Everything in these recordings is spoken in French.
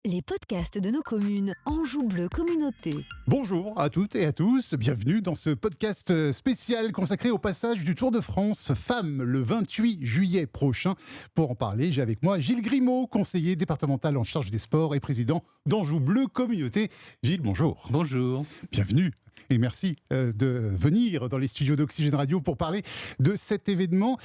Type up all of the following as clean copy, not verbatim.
Les podcasts de nos communes Anjou Bleu Communauté. Bonjour à toutes et à tous, bienvenue dans ce podcast spécial consacré au passage du Tour de France Femmes le 28 juillet prochain. Pour en parler, j'ai avec moi Gilles Grimaud, conseiller départemental en charge des sports et président d'Anjou Bleu Communauté. Gilles, bonjour. Bonjour. Bienvenue. Et merci de venir dans les studios d'Oxygène Radio pour parler de cet événement.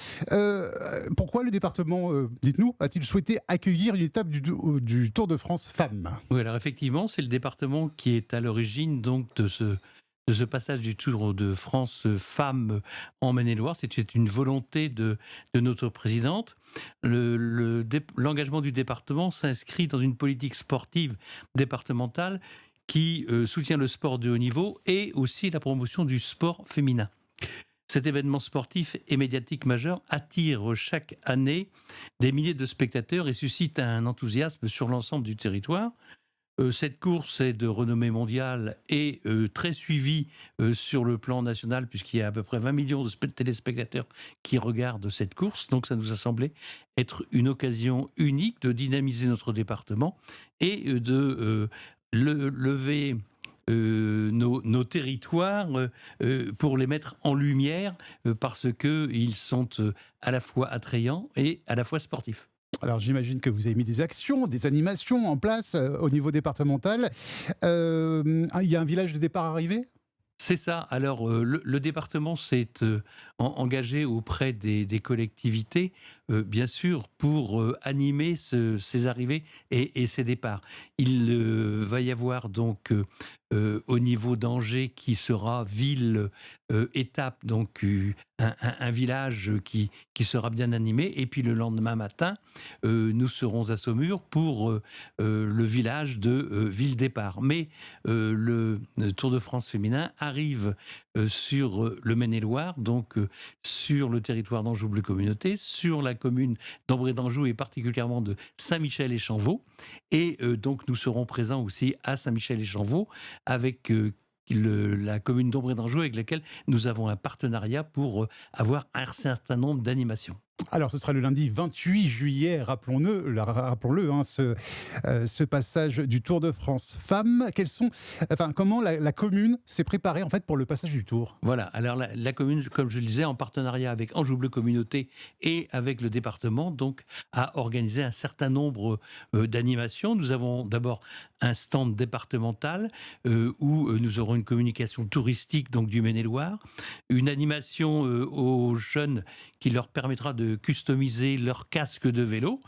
Pourquoi le département, dites-nous, a-t-il souhaité accueillir une étape du Tour de France Femmes ? Oui, alors effectivement, c'est le département qui est à l'origine donc de ce passage du Tour de France Femmes en Maine-et-Loire. C'est une volonté de notre présidente. L'engagement du département s'inscrit dans une politique sportive départementale qui soutient le sport de haut niveau et aussi la promotion du sport féminin. Cet événement sportif et médiatique majeur attire chaque année des milliers de spectateurs et suscite un enthousiasme sur l'ensemble du territoire. Cette course est de renommée mondiale et très suivie sur le plan national, puisqu'il y a à peu près 20 millions de téléspectateurs qui regardent cette course. Donc ça nous a semblé être une occasion unique de dynamiser notre département et de lever nos territoires pour les mettre en lumière parce qu'ils sont à la fois attrayants et à la fois sportifs. Alors j'imagine que vous avez mis des actions, des animations en place au niveau départemental. Il y a un village de départ-arrivée ? C'est ça. Alors, le département s'est engagé auprès des collectivités, bien sûr, pour animer ces arrivées et ces départs. Il va y avoir donc, au niveau d'Angers, qui sera ville-étape, donc un village qui sera bien animé. Et puis le lendemain matin, nous serons à Saumur pour le village de ville-départ. Mais le Tour de France féminin arrive sur le Maine-et-Loire, donc sur le territoire d'Anjou Bleu Communauté, sur la commune d'Ambré d'Anjou et particulièrement de Saint-Michel-et-Chanvaux. Et donc nous serons présents aussi à Saint-Michel-et-Chanvaux avec la commune d'Ambré d'Anjou avec laquelle nous avons un partenariat pour avoir un certain nombre d'animations. Alors, ce sera le lundi 28 juillet, rappelons-le, ce passage du Tour de France Femmes. Comment la commune s'est préparée en fait pour le passage du Tour ? Voilà. Alors la commune, comme je le disais, en partenariat avec Anjou Bleu Communauté et avec le département, donc a organisé un certain nombre d'animations. Nous avons d'abord un stand départemental où nous aurons une communication touristique donc du Maine-et-Loire, une animation aux jeunes qui leur permettra de customiser leur casque de vélo.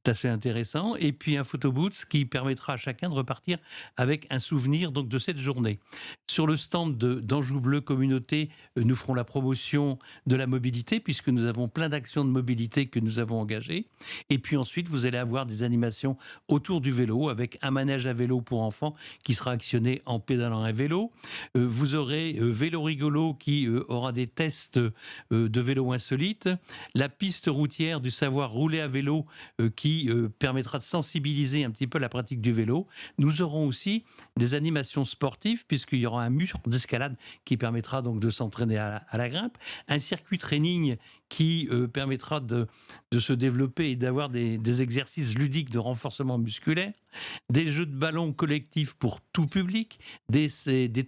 C'est assez intéressant. Et puis un photobooth qui permettra à chacun de repartir avec un souvenir donc, de cette journée. Sur le stand d'Anjou Bleu Communauté, nous ferons la promotion de la mobilité puisque nous avons plein d'actions de mobilité que nous avons engagées. Et puis ensuite, vous allez avoir des animations autour du vélo avec un manège à vélo pour enfants qui sera actionné en pédalant un vélo. Vous aurez Vélo Rigolo qui aura des tests de vélo insolite. La piste routière du savoir rouler à vélo qui permettra de sensibiliser un petit peu la pratique du vélo. Nous aurons aussi des animations sportives puisqu'il y aura un mur d'escalade qui permettra donc de s'entraîner à la grimpe, un circuit training qui permettra de se développer et d'avoir des exercices ludiques de renforcement musculaire, des jeux de ballon collectifs pour tout public, des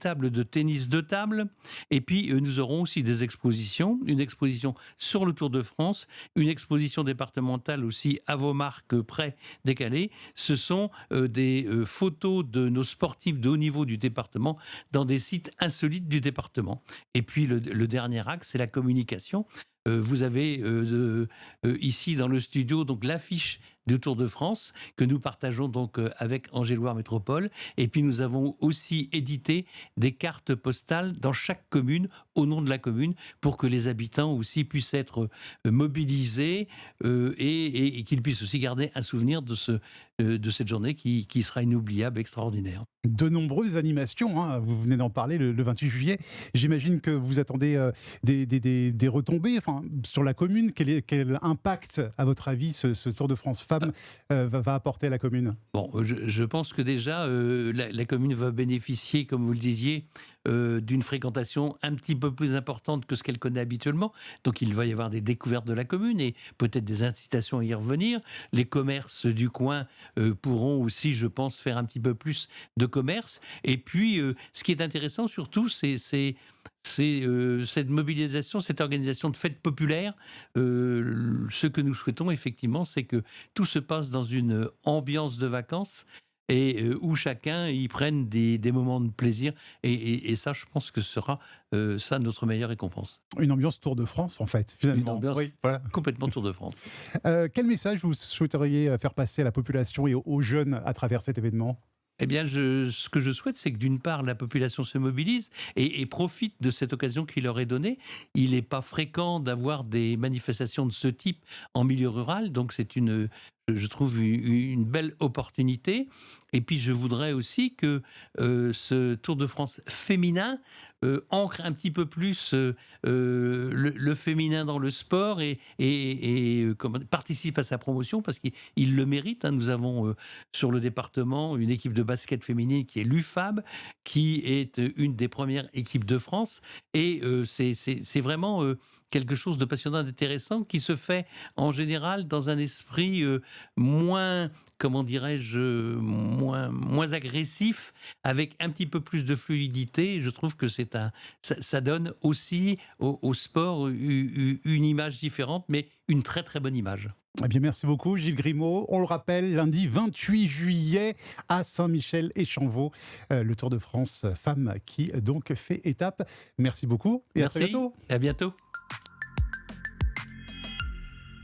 tables de tennis de table, et puis nous aurons aussi des expositions, une exposition sur le Tour de France, une exposition départementale aussi à vos marques près décalées. Ce sont des photos de nos sportifs de haut niveau du département dans des sites insolites du département. Et puis le dernier axe, c'est la communication. Vous avez ici dans le studio donc l'affiche du Tour de France que nous partageons donc avec Angers-Loire Métropole. Et puis nous avons aussi édité des cartes postales dans chaque commune au nom de la commune pour que les habitants aussi puissent être mobilisés et qu'ils puissent aussi garder un souvenir de cette journée qui sera inoubliable, extraordinaire. De nombreuses animations, vous venez d'en parler le 28 juillet. J'imagine que vous attendez des retombées sur la commune. Quel impact, à votre avis, ce Tour de France Femmes femmes va apporter à la commune? Bon, je pense que déjà, la commune va bénéficier, comme vous le disiez, d'une fréquentation un petit peu plus importante que ce qu'elle connaît habituellement. Donc il va y avoir des découvertes de la commune et peut-être des incitations à y revenir. Les commerces du coin pourront aussi, je pense, faire un petit peu plus de commerce. Et puis, ce qui est intéressant surtout, c'est cette mobilisation, cette organisation de fêtes populaires. Ce que nous souhaitons effectivement, c'est que tout se passe dans une ambiance de vacances et où chacun y prenne des moments de plaisir. Et ça, je pense que ce sera ça notre meilleure récompense. Une ambiance Tour de France, en fait, finalement. Une ambiance voilà. complètement Tour de France. Quel message vous souhaiteriez faire passer à la population et aux jeunes à travers cet événement? Eh bien, ce que je souhaite, c'est que d'une part, la population se mobilise et profite de cette occasion qui leur est donnée. Il n'est pas fréquent d'avoir des manifestations de ce type en milieu rural, donc c'est je trouve une belle opportunité. Et puis, je voudrais aussi que ce Tour de France féminin ancre un petit peu plus le féminin dans le sport et participe à sa promotion parce qu'il le mérite. Hein. Nous avons sur le département une équipe de basket féminine qui est l'UFAB, qui est une des premières équipes de France. Et c'est vraiment quelque chose de passionnant, d'intéressant, qui se fait en général dans un esprit moins, comment dirais-je, moins agressif, avec un petit peu plus de fluidité. Je trouve que ça donne aussi au sport une image différente, mais une très très bonne image. Eh bien, merci beaucoup, Gilles Grimaud. On le rappelle, lundi 28 juillet à Saint-Michel-Échampvaux, le Tour de France femmes qui donc fait étape. Merci beaucoup et Merci. à très bientôt. À bientôt.